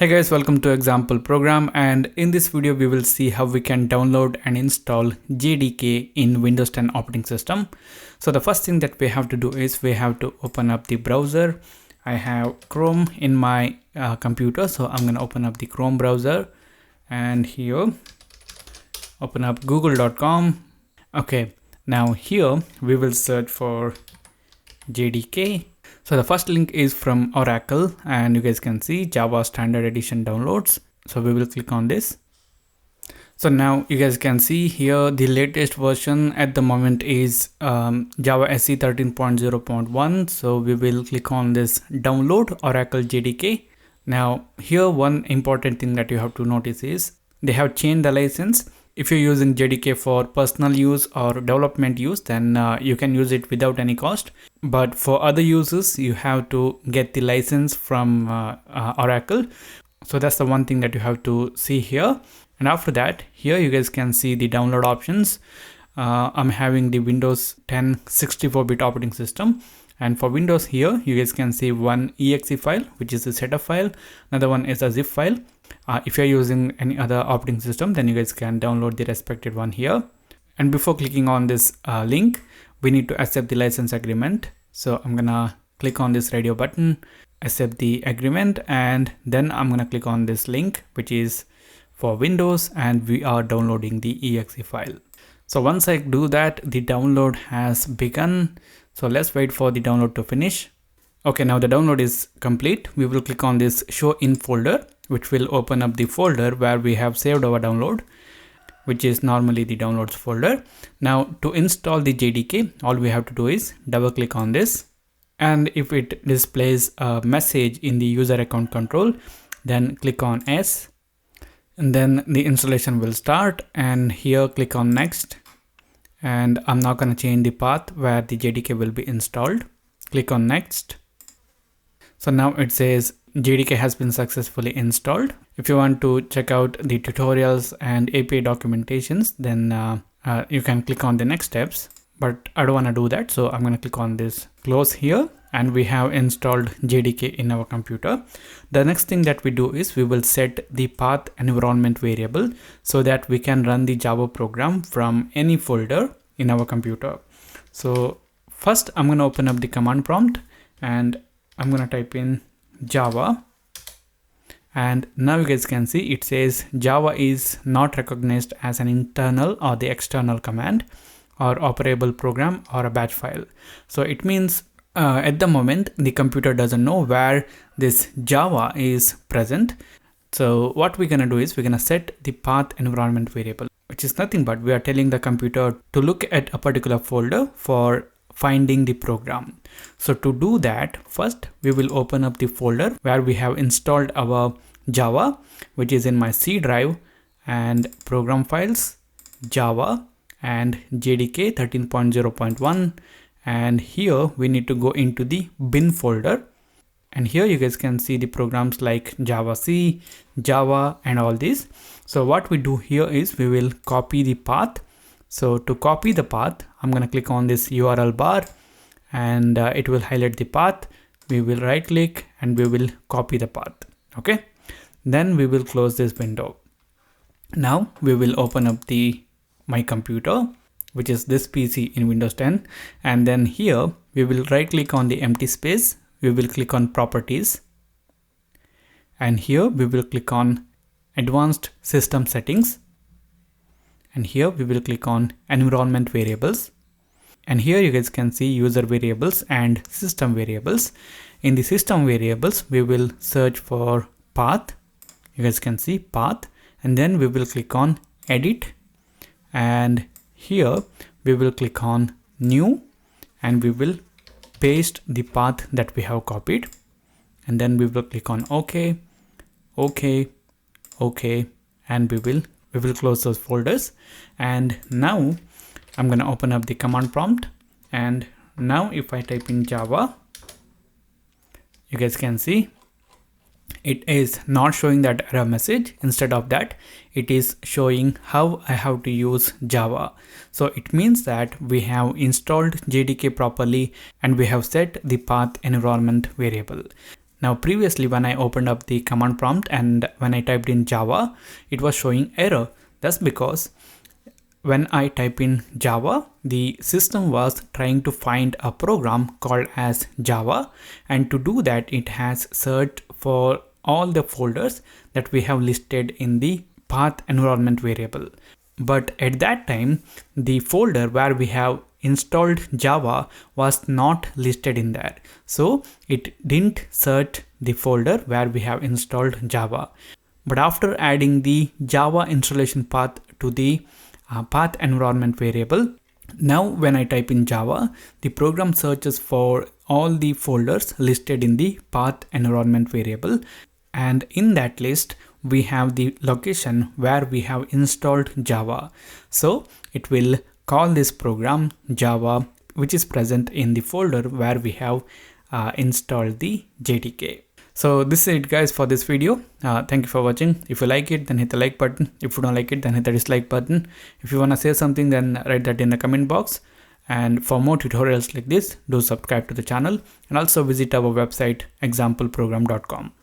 Hey guys, welcome to example program, and in this video we will see how we can download and install JDK in Windows 10 operating system. So the first thing that we have to do is we have to open up the browser. I have Chrome in my computer, so I'm going to open up the Chrome browser and here open up google.com. Okay, now here we will search for JDK. So the first link is from Oracle and you guys can see Java Standard Edition downloads. So we will click on this. So now you guys can see here the latest version at the moment is Java SE 13.0.1. So we will click on this download Oracle JDK. Now here one important thing that you have to notice is they have changed the license. If you're using JDK for personal use or development use, then you can use it without any cost. But for other users, you have to get the license from Oracle. So that's the one thing that you have to see here. And after that, here you guys can see the download options. I'm having the Windows 10 64-bit operating system. And for Windows here, you guys can see one exe file, which is a setup file. Another one is a zip file. If you're using any other operating system, then you guys can download the respective one here. And before clicking on this link, we need to accept the license agreement. So I'm gonna click on this radio button, accept the agreement, and then I'm gonna click on this link, which is for Windows, and we are downloading the exe file. So once I do that, the download has begun. So let's wait for the download to finish. Okay, now the download is complete. We will click on this show in folder, which will open up the folder where we have saved our download, which is normally the downloads folder. Now to install the JDK, all we have to do is double click on this. And if it displays a message in the user account control, then click on S. And then the installation will start, and here click on next. And I'm not going to change the path where the JDK will be installed. Click on next. So now it says JDK has been successfully installed. If you want to check out the tutorials and API documentations, then you can click on the next steps, but I don't want to do that. So I'm going to click on this close here, and we have installed JDK in our computer. The next thing that we do is we will set the path environment variable so that we can run the Java program from any folder in our computer. So first I'm going to open up the command prompt and I'm going to type in Java, and now you guys can see it says Java is not recognized as an internal or the external command or operable program or a batch file. So it means at the moment the computer doesn't know where this Java is present. So what we're gonna do is we're gonna set the path environment variable, which is nothing but we are telling the computer to look at a particular folder for finding the program. So to do that, first we will open up the folder where we have installed our Java, which is in my C drive, and program files, Java, and JDK 13.0.1. and here we need to go into the bin folder, and here you guys can see the programs like Java C, Java, and all these. So what we do here is we will copy the path. So to copy the path, I'm going to click on this URL bar, and it will highlight the path. We will right click and we will copy the path. Okay, then we will close this window. Now we will open up my computer, which is this PC in Windows 10, and then here we will right click on the empty space. We will click on properties, and here we will click on advanced system settings, and here we will click on environment variables, and here you guys can see user variables and system variables. In the system variables we will search for path. You guys can see path, and then we will click on edit, and here we will click on new, and we will paste the path that we have copied, and then we will click on OK, and we will close those folders. And now I'm going to open up the command prompt, and now if I type in Java, you guys can see it is not showing that error message. Instead of that, it is showing how I have to use Java. So it means that we have installed JDK properly and we have set the path environment variable. Now previously when I opened up the command prompt and when I typed in Java, it was showing error. That's because when I type in Java, the system was trying to find a program called as Java, and to do that it has searched for all the folders that we have listed in the path environment variable. But at that time, the folder where we have installed Java was not listed in there. So it didn't search the folder where we have installed Java. But after adding the Java installation path to the path environment variable, now when I type in Java, the program searches for all the folders listed in the path environment variable, and in that list we have the location where we have installed Java. So it will call this program Java, which is present in the folder where we have installed the JDK. So this is it guys for this video. Thank you for watching. If you like it, then hit the like button. If you don't like it, then hit the dislike button. If you want to say something, then write that in the comment box. And for more tutorials like this, do subscribe to the channel and also visit our website exampleprogram.com.